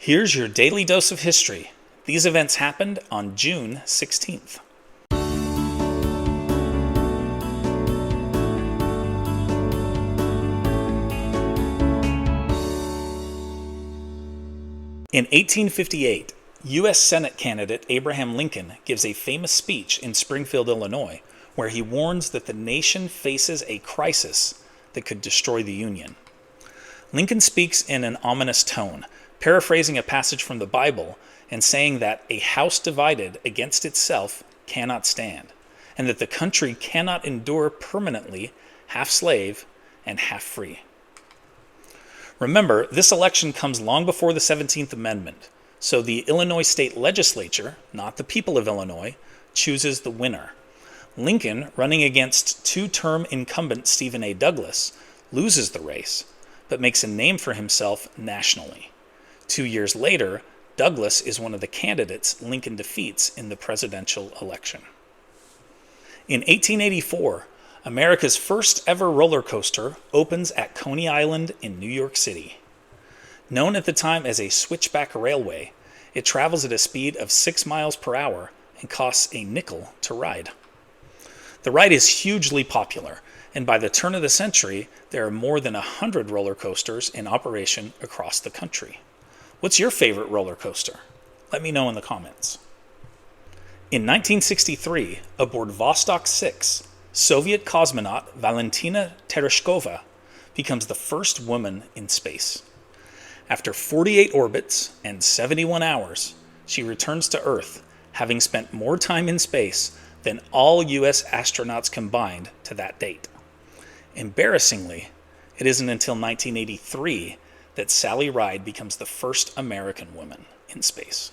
Here's your daily dose of history. These events happened on June 16th. In 1858, U.S. Senate candidate Abraham Lincoln gives a famous speech in Springfield, Illinois, where he warns that the nation faces a crisis that could destroy the Union. Lincoln speaks in an ominous tone, paraphrasing a passage from the Bible and saying that a house divided against itself cannot stand, and that the country cannot endure permanently half slave and half free. Remember, this election comes long before the 17th Amendment, so the Illinois state legislature, not the people of Illinois, chooses the winner. Lincoln, running against two-term incumbent Stephen A. Douglas, loses the race, but makes a name for himself nationally. 2 years later, Douglas is one of the candidates Lincoln defeats in the presidential election. In 1884, America's first ever roller coaster opens at Coney Island in New York City. Known at the time as a switchback railway, it travels at a speed of 6 miles per hour and costs a nickel to ride. The ride is hugely popular, and by the turn of the century, there are more than 100 roller coasters in operation across the country. What's your favorite roller coaster? Let me know in the comments. In 1963, aboard Vostok 6, Soviet cosmonaut Valentina Tereshkova becomes the first woman in space. After 48 orbits and 71 hours, she returns to Earth, having spent more time in space than all U.S. astronauts combined to that date. Embarrassingly, it isn't until 1983 that Sally Ride becomes the first American woman in space.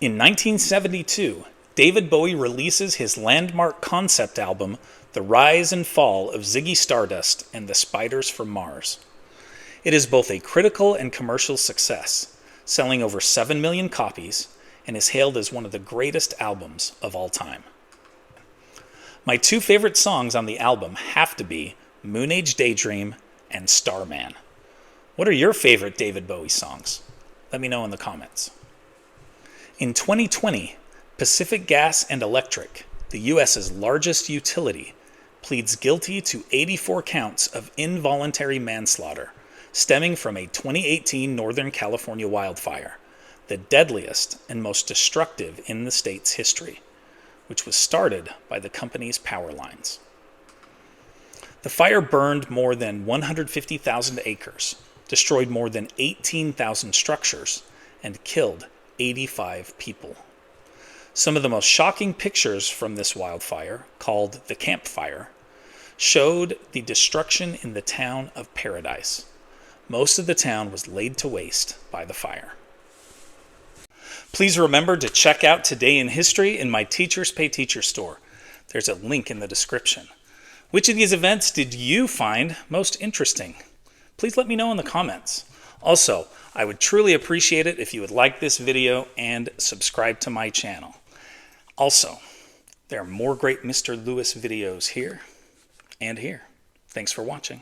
In 1972, David Bowie releases his landmark concept album, The Rise and Fall of Ziggy Stardust and the Spiders from Mars. It is both a critical and commercial success, selling over 7 million copies, and is hailed as one of the greatest albums of all time. My two favorite songs on the album have to be Moon Age Daydream and Starman. What are your favorite David Bowie songs? Let me know in the comments. In 2020, Pacific Gas and Electric, the U.S.'s largest utility, pleads guilty to 84 counts of involuntary manslaughter stemming from a 2018 Northern California wildfire, the deadliest and most destructive in the state's history, which was started by the company's power lines. The fire burned more than 150,000 acres, destroyed more than 18,000 structures, and killed 85 people. Some of the most shocking pictures from this wildfire, called the Camp Fire, showed the destruction in the town of Paradise. Most of the town was laid to waste by the fire. Please remember to check out Today in History in my Teachers Pay Teacher store. There's a link in the description. Which of these events did you find most interesting? Please let me know in the comments. Also, I would truly appreciate it if you would like this video and subscribe to my channel. Also, there are more great Mr. Lewis videos here and here. Thanks for watching.